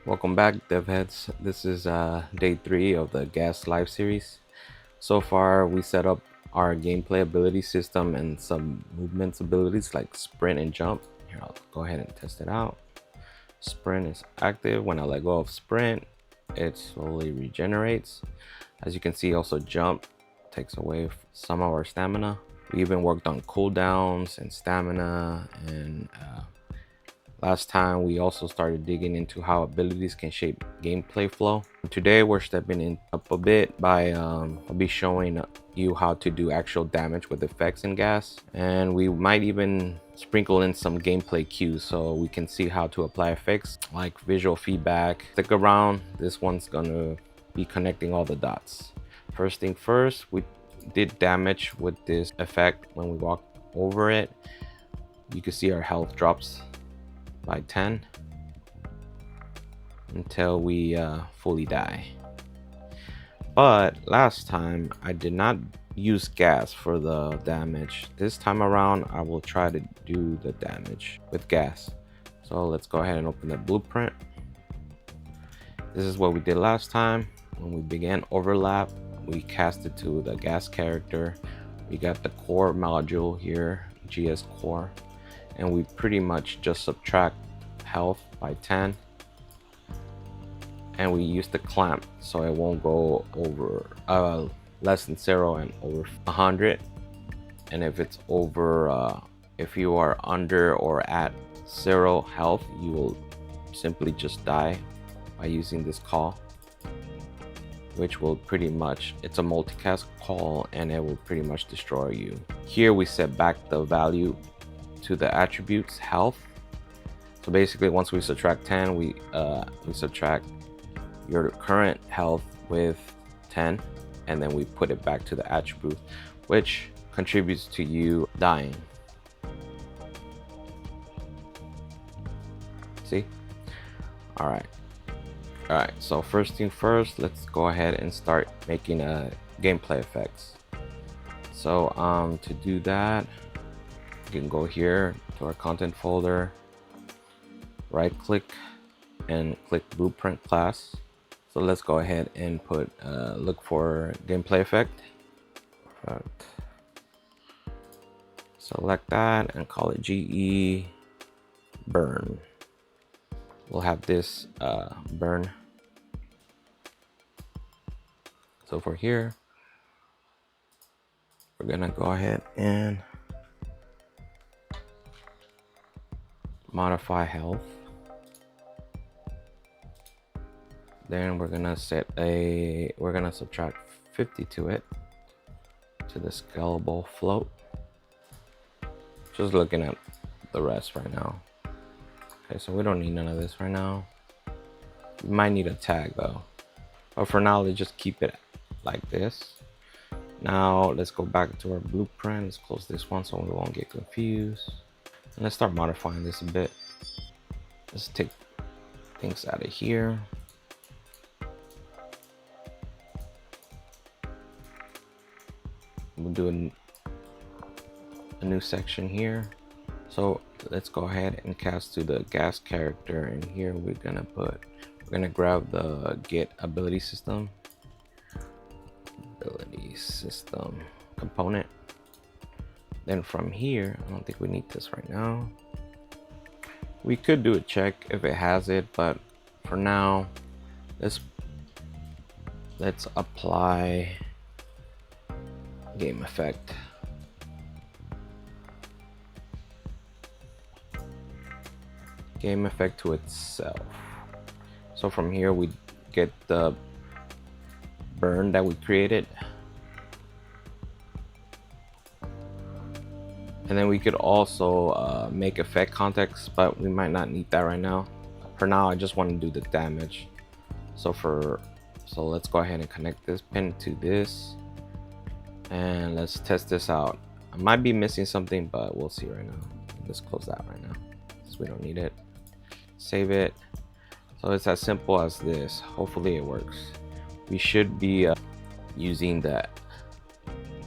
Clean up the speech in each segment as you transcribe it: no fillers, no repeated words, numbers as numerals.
Welcome back, DevHeads. This is day 3 of the Gas Live series. So far, we set up our gameplay ability system and some movements abilities like sprint and jump. Here, I'll go ahead and test it out. Sprint is active. When I let go of sprint, it slowly regenerates. As you can see, also jump takes away some of our stamina. We even worked on cooldowns and stamina, and last time we also started digging into how abilities can shape gameplay flow. Today we're stepping in up a bit by I'll be showing you how to do actual damage with effects in gas, and we might even sprinkle in some gameplay cues so we can see how to apply effects like visual feedback. Stick around, this one's gonna be connecting all the dots. First thing first, we did damage with this effect. When we walk over it, you can see our health drops by 10 until we fully die. But last time I did not use gas for the damage. This time around I will try to do the damage with gas. So let's go ahead and open the blueprint. This is what we did last time. When we began overlap, we cast it to the gas character. We got the core module here, GS core, and we pretty much just subtract health by 10, and we use the clamp so it won't go over less than 0 and over 100. And if it's over if you are under or at 0 health, you will simply just die by using this call, which will pretty much, it's a multicast call and it will pretty much destroy you. Here we set back the value to the attributes health. So basically, once we subtract 10, we subtract your current health with 10, and then we put it back to the attribute, which contributes to you dying. See? All right, so first thing first, let's go ahead and start making gameplay effects. So to do that, you can go here to our content folder, right click and click blueprint class. So let's go ahead and put look for gameplay effect. Select that and call it GE burn. We'll have this burn. So for here, we're gonna go ahead and modify health. Then we're gonna subtract 50 to it, to the scalable float. Just looking at the rest right now. Okay, so we don't need none of this right now. We might need a tag though, but for now let's just keep it like this. Now let's go back to our blueprint. Let's close this one so we won't get confused, and let's start modifying this a bit. Let's take things out of here. We'll do a new section here. So let's go ahead and cast to the gas character, and here we're gonna grab the get ability system component. Then from here, I don't think we need this right now. We could do a check if it has it, but for now let's apply game effect. Game effect to itself. So from here we get the burn that we created, and then we could also make effect context, but we might not need that right now. For now I just want to do the damage. So let's go ahead and connect this pin to this, and let's test this out. I might be missing something, but we'll see right now. Let's close that right now because we don't need it. Save it. So it's as simple as this. Hopefully it works. We should be using the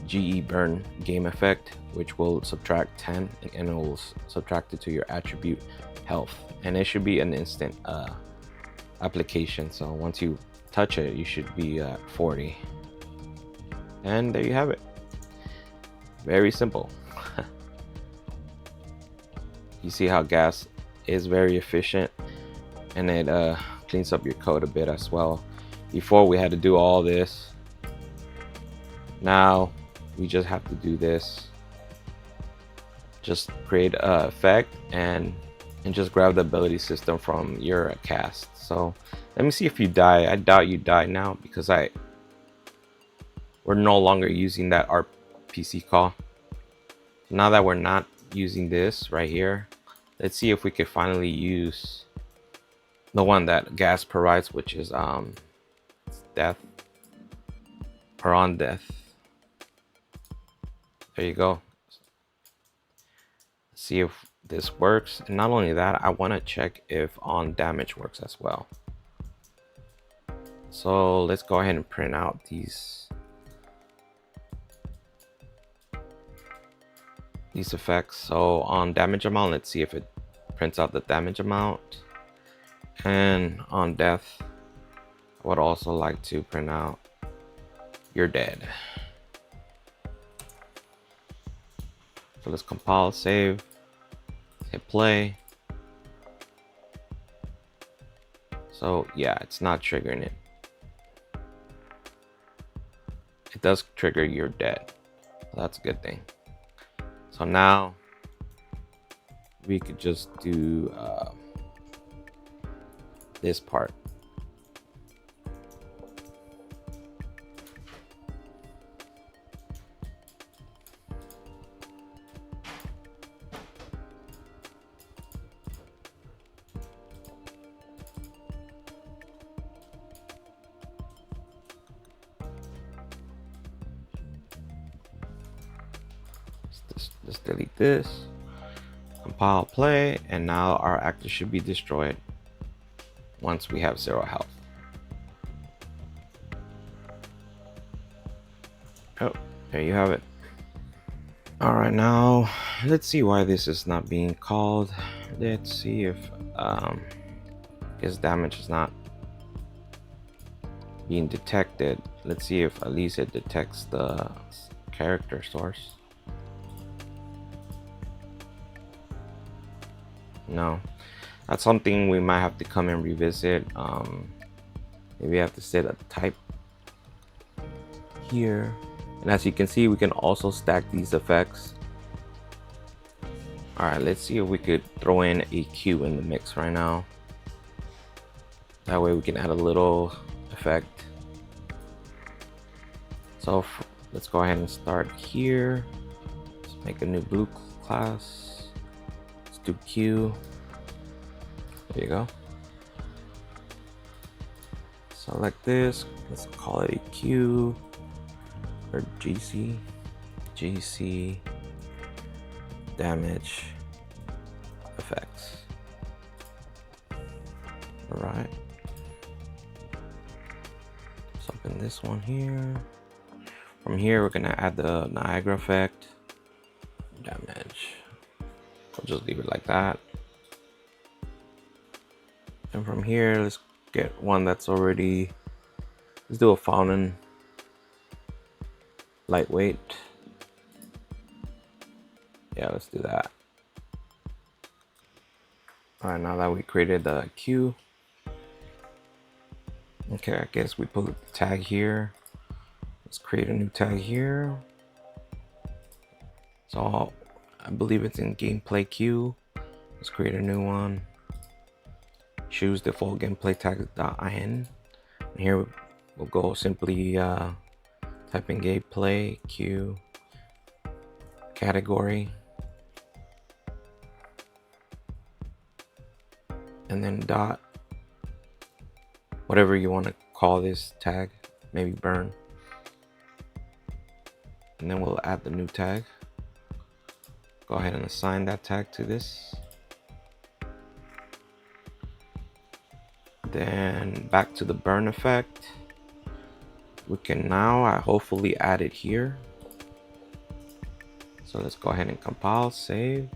GE burn game effect, which will subtract 10 and it will subtract it to your attribute health, and it should be an instant application. So once you touch it, you should be at 40. And there you have it. Very simple. You see how gas is very efficient, and it cleans up your code a bit as well. Before we had to do all this. Now we just have to do this. Just create a effect and just grab the ability system from your cast. So let me see if you die. I doubt you die now because we're no longer using that RPC call. Now that we're not using this right here, let's see if we could finally use the one that gas provides, which is death or OnDeath. There you go. See if this works. And not only that, I want to check if on damage works as well. So let's go ahead and print out these effects. So on damage amount, let's see if it prints out the damage amount. And on death, I would also like to print out you're dead. So let's compile, save, hit play. So yeah, it's not triggering it. It does trigger you're dead. That's a good thing. So now we could just do this part. Just delete this, compile, play, and now our actor should be destroyed once we have 0 health. Oh, there you have it. All right, now let's see why this is not being called. Let's see if his damage is not being detected. Let's see if at least it detects the character source. No, that's something we might have to come and revisit. Maybe I have to set a type here, and as you can see, we can also stack these effects. All right, let's see if we could throw in a Q in the mix right now. That way we can add a little effect. So let's go ahead and start here. Let's make a new blue class. Do Q. There you go. Select this. Let's call it a Q or GC damage effects. All right. Let's open this one here. From here, we're gonna add the Niagara effect. Damage. We'll just leave it like that. And from here, let's get one that's already, let's do a fountain lightweight. Yeah, let's do that. All right, now that we created the Q, okay, I guess we put the tag here. Let's create a new tag here. So I believe it's in gameplay queue. Let's create a new one. Choose default gameplay tag.in. And here we'll go simply type in gameplay queue category, and then dot whatever you want to call this tag, maybe burn, and then we'll add the new tag. Go ahead and assign that tag to this. Then back to the burn effect. We can now hopefully add it here. So let's go ahead and compile, save.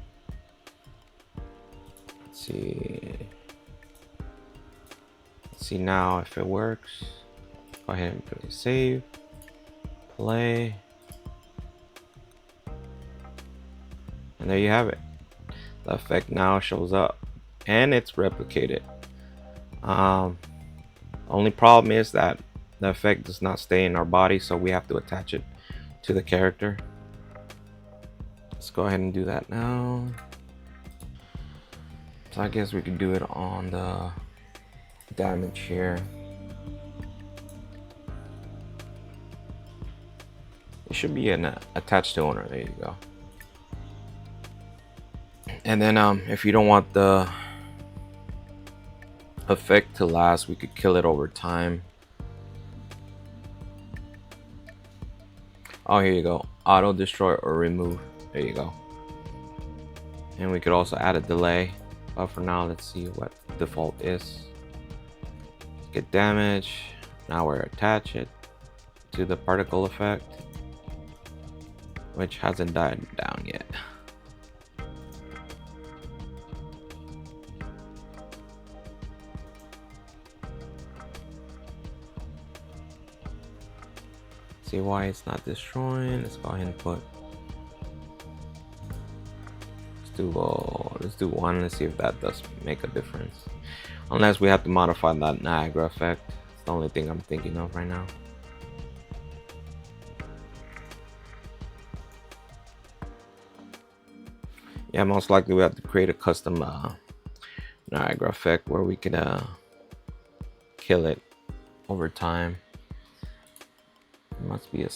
Let's see. See now if it works. Go ahead and play save, play, and there you have it. The effect now shows up and it's replicated. Only problem is that the effect does not stay in our body, so we have to attach it to the character. Let's go ahead and do that now. So I guess we could do it on the damage here. It should be an attached to owner. There you go. And then if you don't want the effect to last, we could kill it over time. Oh, here you go. Auto destroy or remove. There you go. And we could also add a delay, but for now let's see what default is. Get damage. Now we're attach it to the particle effect, which hasn't died down yet. See why it's not destroying. Let's go ahead and put, let's do one. Let's see if that does make a difference, unless we have to modify that Niagara effect. It's the only thing I'm thinking of right now. Yeah, most likely we have to create a custom Niagara effect where we could kill it over time. There must be a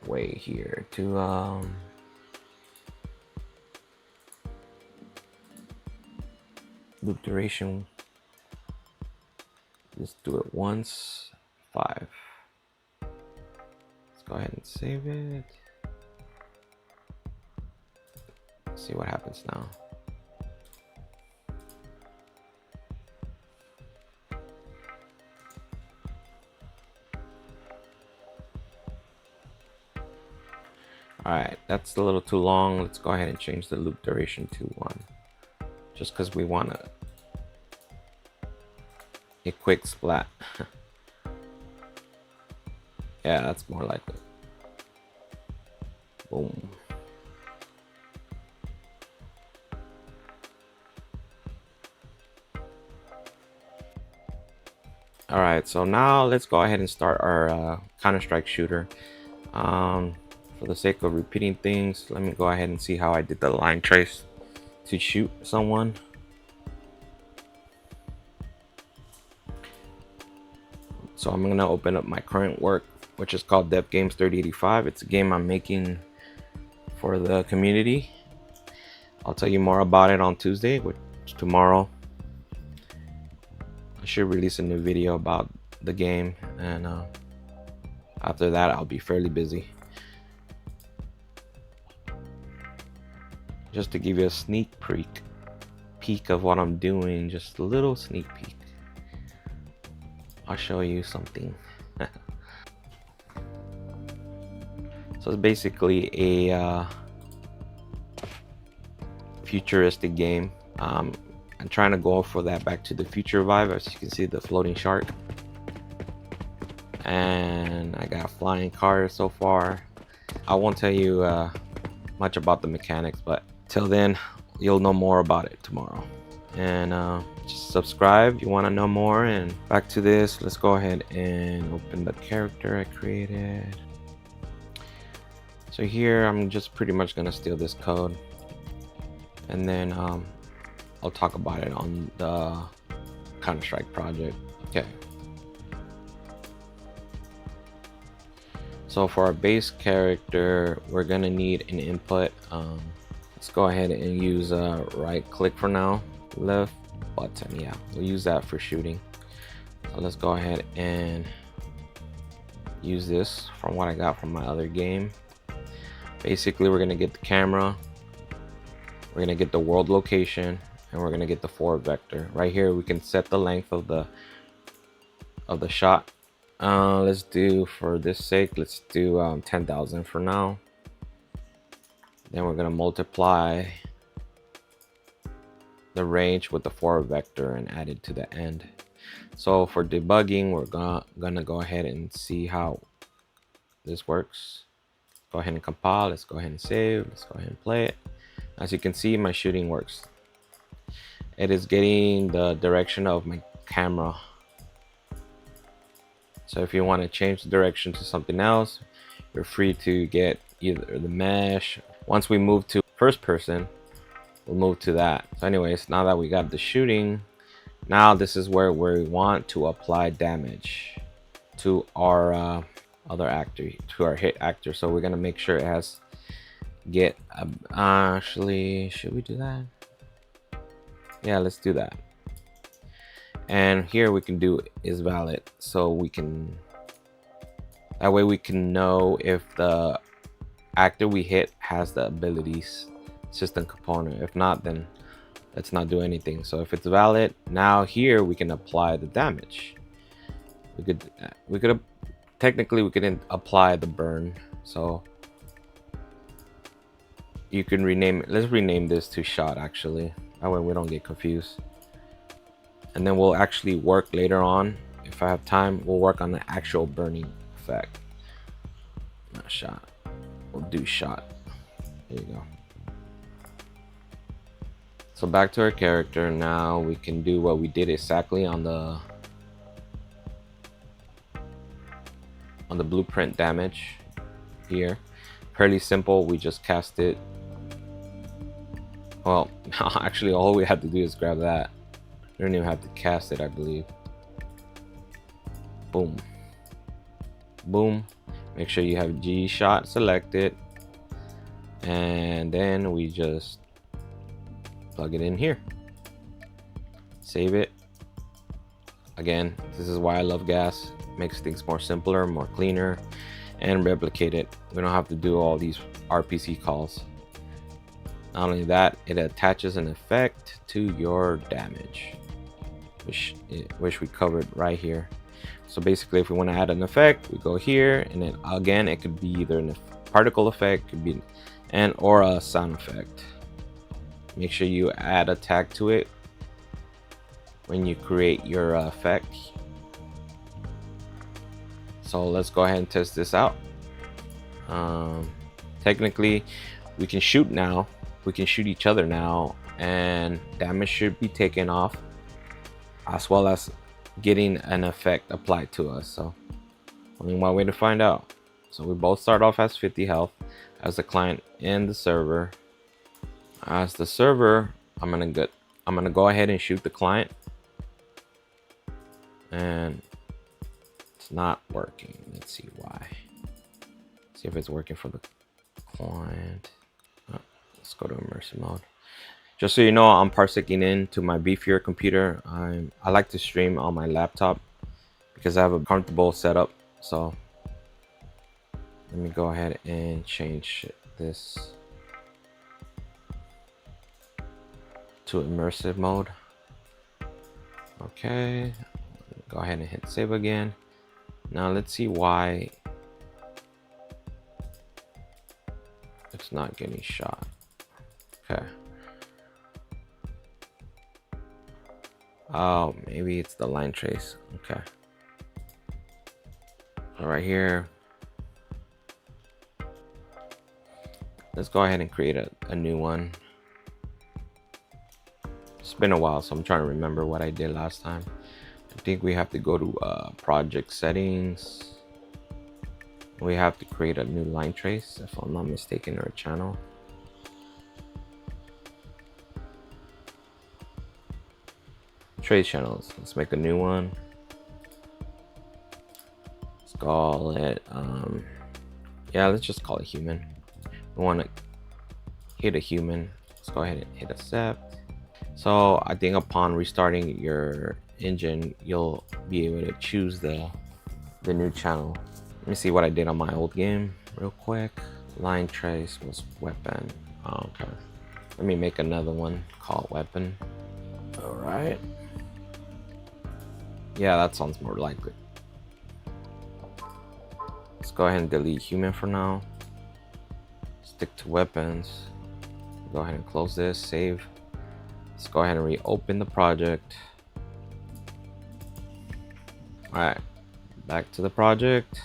way here to loop duration. Just do it once. 5. Let's go ahead and save it. See what happens now. All right, that's a little too long. Let's go ahead and change the loop duration to 1, just because we want a quick splat. Yeah, that's more like it. Boom. All right, so now let's go ahead and start our Counter-Strike shooter. For the sake of repeating things, let me go ahead and see how I did the line trace to shoot someone. So I'm gonna open up my current work, which is called DevGames 3085. It's a game I'm making for the community. I'll tell you more about it on Tuesday, which is tomorrow. I should release a new video about the game, and after that I'll be fairly busy. Just to give you a sneak peek of what I'm doing, just a little sneak peek. I'll show you something. So it's basically a futuristic game. I'm trying to go for that Back to the Future vibe. As you can see, the floating shark, and I got flying cars so far. I won't tell you much about the mechanics, but till then you'll know more about it tomorrow. And just subscribe if you want to know more. And back to this, let's go ahead and open the character I created. So here I'm just pretty much gonna steal this code, and then I'll talk about it on the Counter-Strike project. Okay. So for our base character, we're gonna need an input. Let's go ahead and use right click for now, left button. Yeah, we'll use that for shooting. So let's go ahead and use this from what I got from my other game. Basically, we're gonna get the camera, we're gonna get the world location, and we're gonna get the forward vector. Right here, we can set the length of the shot. Let's do, for this sake, let's do 10,000 for now. Then we're gonna multiply the range with the forward vector and add it to the end. So for debugging, we're gonna go ahead and see how this works. Go ahead and compile. Let's go ahead and save. Let's go ahead and play it. As you can see, my shooting works. It is getting the direction of my camera. So if you want to change the direction to something else, you're free to get either the mesh. Once we move to first person, we'll move to that. So anyways, now that we got the shooting, now this is where we want to apply damage to our other actor, to our hit actor. So we're gonna make sure it has get actually, should we do that? Yeah, let's do that. And here we can do is valid, so we can, that way we can know if the actor we hit has the abilities system component. If not, then let's not do anything. So if it's valid, now here we can apply the damage. We could technically we could apply the burn. So you can rename it. Let's rename this to shot, actually, that way we don't get confused. And then we'll actually work later on, if I have time, we'll work on the actual burning effect. Not shot, we'll do shot. There you go. So back to our character. Now we can do what we did exactly on the blueprint damage here. Fairly simple. We just cast it. Well, actually all we have to do is grab that. We don't even have to cast it, I believe. Boom. Boom. Make sure you have GEShot selected. And then we just plug it in here. Save it. Again, this is why I love gas. Makes things more simpler, more cleaner, and replicate it. We don't have to do all these RPC calls. Not only that, it attaches an effect to your damage, which we covered right here. So basically, if we want to add an effect, we go here, and then again, it could be either a particle effect, could be or a sound effect. Make sure you add a tag to it when you create your effect. So let's go ahead and test this out. Technically, we can shoot now. We can shoot each other now, and damage should be taken off, as well as getting an effect applied to us. So only one way to find out. So we both start off as 50 health as the client and the server. As the server, I'm gonna go ahead and shoot the client, and it's not working. Let's see why. See if it's working for the client. Oh, let's go to immersive mode. Just so you know, I'm parsecing into my beefier computer. I like to stream on my laptop because I have a comfortable setup. So let me go ahead and change this to immersive mode. Okay, go ahead and hit save again. Now let's see why it's not getting shot. Okay. Oh, maybe it's the line trace. Okay. So right here, let's go ahead and create a new one. It's been a while, so I'm trying to remember what I did last time. I think we have to go to project settings. We have to create a new line trace, if I'm not mistaken, or a channel. Trace channels. Let's make a new one. Let's call it yeah, let's just call it human. We want to hit a human. Let's go ahead and hit accept. So I think upon restarting your engine, you'll be able to choose the new channel. Let me see what I did on my old game real quick. Line trace was weapon. Oh, okay. Let me make another one called weapon. All right. Yeah, that sounds more likely. Let's go ahead and delete human for now. Stick to weapons. Go ahead and close this, save. Let's go ahead and reopen the project. All right, back to the project.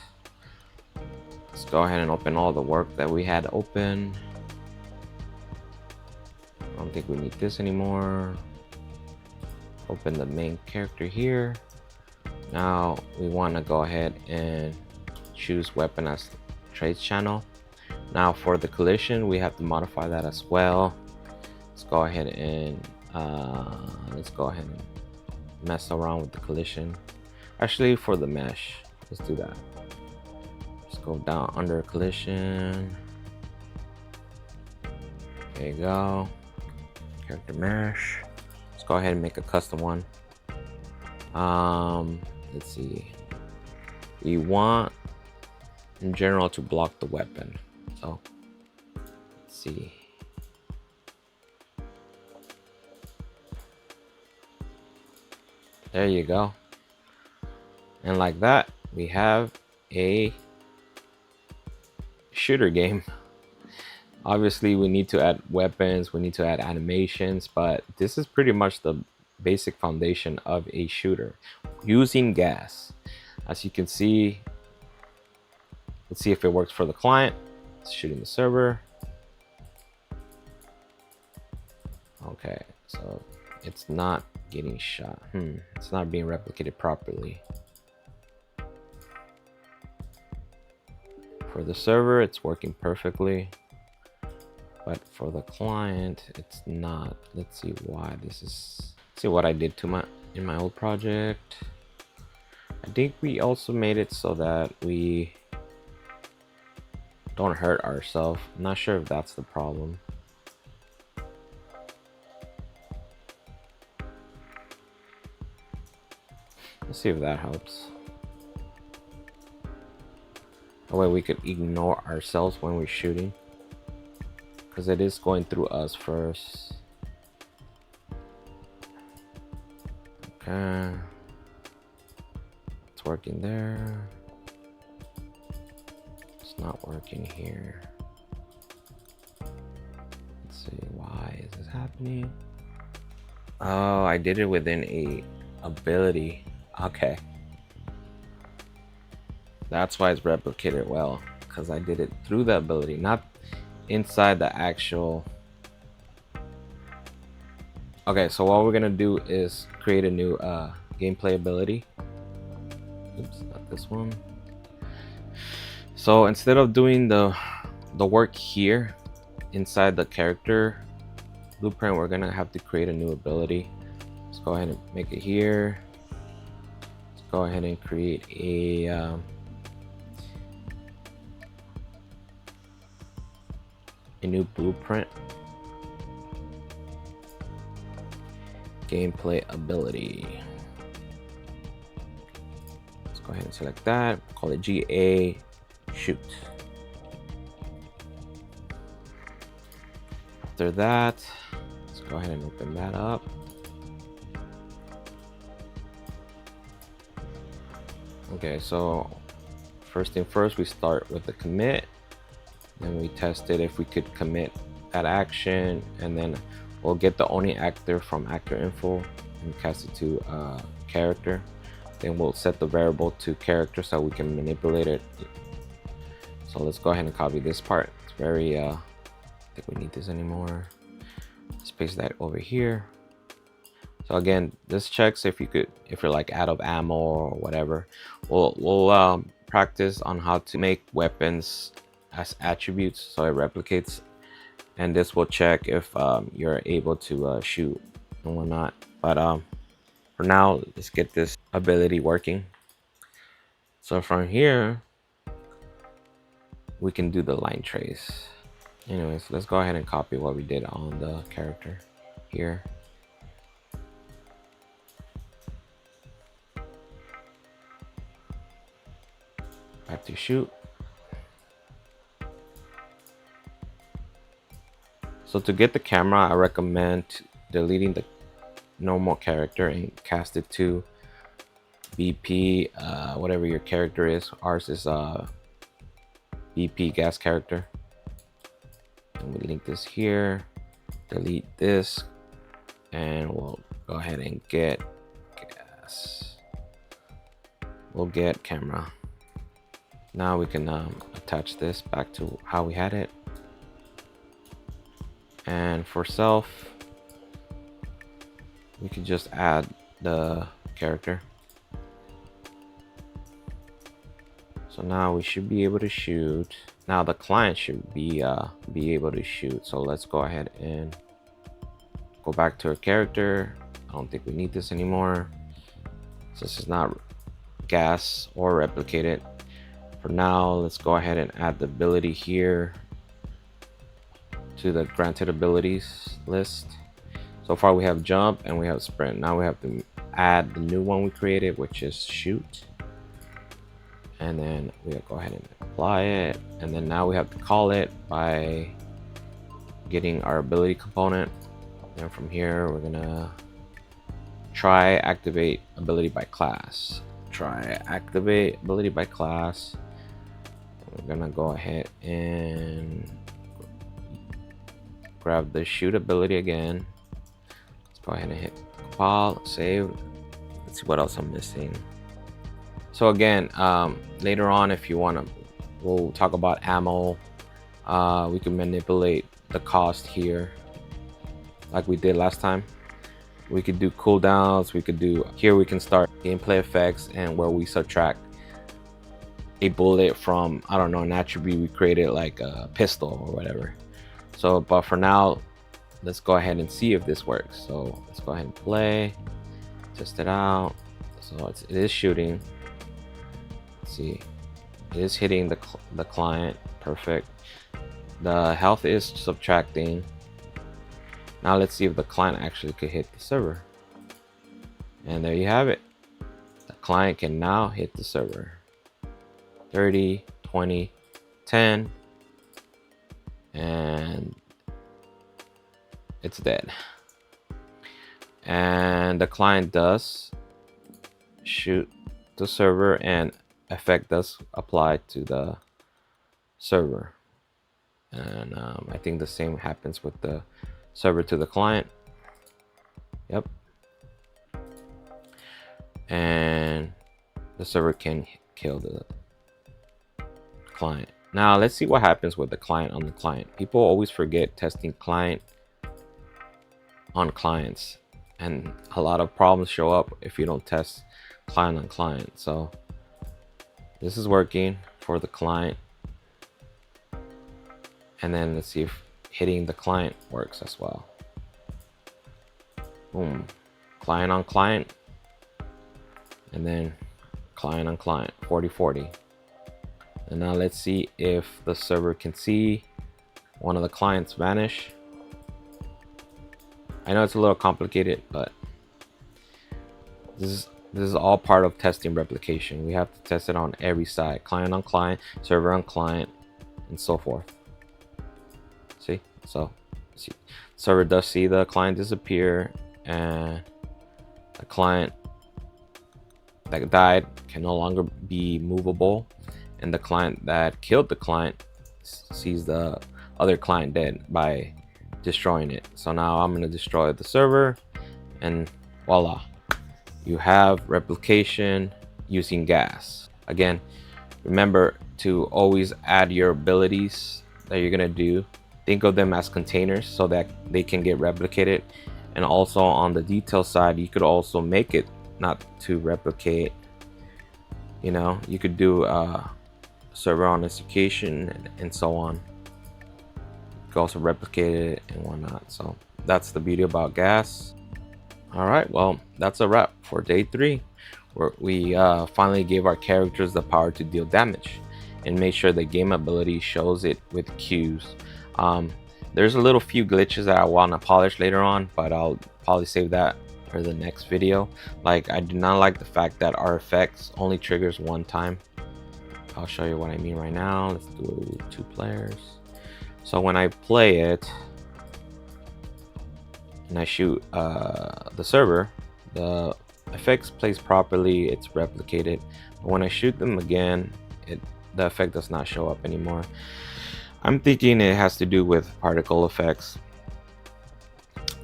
Let's go ahead and open all the work that we had open. I don't think we need this anymore. Open the main character here. Now we want to go ahead and choose weapon as trace channel. Now for the collision, we have to modify that as well. Let's go ahead and mess around with the collision. Actually, for the mesh, let's do that. Let's go down under collision. There you go. Character mesh. Let's go ahead and make a custom one. Let's see. We want in general to block the weapon. So let's see. There you go. And like that, we have a shooter game. Obviously, we need to add weapons, we need to add animations, but this is pretty much the basic foundation of a shooter using gas. As you can see, let's see if it works for the client. It's shooting the server. Okay, so it's not getting shot. It's not being replicated properly. For the server, it's working perfectly, but for the client, it's not. Let's see why this is. Let's see what I did to in my old project. I think we also made it so that we don't hurt ourselves. I'm not sure if that's the problem. Let's see if that helps. That way we could ignore ourselves when we're shooting, because it is going through us first. Okay, it's working there. It's not working here. Let's see, why is this happening? Oh, I did it within a ability. Okay, that's why it's replicated well, because I did it through the ability, not inside the actual. Okay, so what we're gonna do is create a new gameplay ability. Oops, not this one. So instead of doing the work here inside the character blueprint, we're gonna have to create a new ability. Let's go ahead and make it here. Let's go ahead and create a new blueprint. Gameplay ability. Let's go ahead and select that. Call it GEShot. After that, let's go ahead and open that up. Okay, so first thing first, we start with the commit. Then we tested if we could commit that action, and then we'll get the only actor from actor info and cast it to character. Then we'll set the variable to character so we can manipulate it. So let's go ahead and copy this part. It's very I think we need this anymore. Let's paste that over here. So again, this checks if you're like out of ammo or whatever. We'll practice on how to make weapons as attributes so it replicates, and this will check if you're able to shoot and whatnot. But for now, let's get this ability working. So from here we can do the line trace. Anyways, let's go ahead and copy what we did on the character here. Back to shoot. So to get the camera, I recommend deleting the normal character and cast it to BP, whatever your character is. Ours is BP gas character. And we link this here, delete this, and we'll go ahead and get gas. we'll get camera. Now we can attach this back to how we had it. And for self, we can just add the character. So now we should be able to shoot. Now the client should be able to shoot. So let's go ahead and go back to our character. I don't think we need this anymore. So this is not gas or replicated. For now, let's go ahead and add the ability here to the granted abilities list. So far we have jump and we have sprint. Now we have to add the new one we created, which is shoot. And then we'll go ahead and apply it. And then now we have to call it by getting our ability component. And from here, we're gonna try activate ability by class. Try activate ability by class. We're gonna go ahead and grab the shoot ability again. Let's go ahead and hit compile, save. Let's see what else I'm missing. So again, later on, if you want to, we'll talk about ammo. We can manipulate the cost here like we did last time. We could do cooldowns. We could do here. We can start gameplay effects and where we subtract a bullet from, I don't know, an attribute we created, like a pistol or whatever. So, but for now, let's go ahead and see if this works. So let's go ahead and play, test it out. So it is shooting. Let's see, it is hitting the client. Perfect. The health is subtracting. Now let's see if the client actually could hit the server. And there you have it. The client can now hit the server. 30, 20, 10, and it's dead. And the client does shoot the server and effect does apply to the server. And I think the same happens with the server to the client. Yep. And the server can kill the client. Now let's see what happens with the client on the client. People always forget testing client on clients, and a lot of problems show up if you don't test client on client. So this is working for the client, and then let's see if hitting the client works as well. Boom, client on client, and then client on client, 40-40. And now let's see if the server can see one of the clients vanish. I know it's a little complicated, but this is all part of testing replication. We have to test it on every side, client on client, server on client, and so forth. See, so see, server does see the client disappear, and the client that died can no longer be movable, and the client that killed the client sees the other client dead by destroying it. So now I'm going to destroy the server, and voila, you have replication using gas. Again, remember to always add your abilities that you're going to do. Think of them as containers so that they can get replicated. And also on the detail side, you could also make it not to replicate. You know, you could do server on execution and so on. You can also replicate it and whatnot. So that's the beauty about gas. All right, well, that's a wrap for day 3, where we finally gave our characters the power to deal damage and make sure the game ability shows it with cues. There's a little few glitches that I want to polish later on, but I'll probably save that for the next video. Like, I do not like the fact that our effects only triggers one time. I'll show you what I mean right now. Let's do 2 players. So when I play it and I shoot the server, the effects plays properly, it's replicated. But when I shoot them again, the effect does not show up anymore. I'm thinking it has to do with particle effects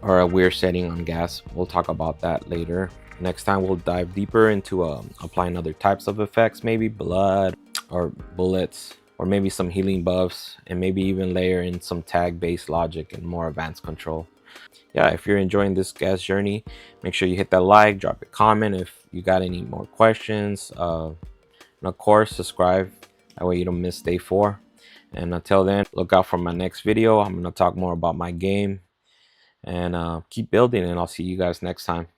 or a weird setting on gas. We'll talk about that later. Next time we'll dive deeper into applying other types of effects, maybe blood or bullets, or maybe some healing buffs, and maybe even layer in some tag based logic and more advanced control. Yeah, if you're enjoying this gas journey, make sure you hit that like, drop a comment if you got any more questions, and of course subscribe, that way you don't miss day 4. And until then, look out for my next video. I'm going to talk more about my game, and keep building, and I'll see you guys next time.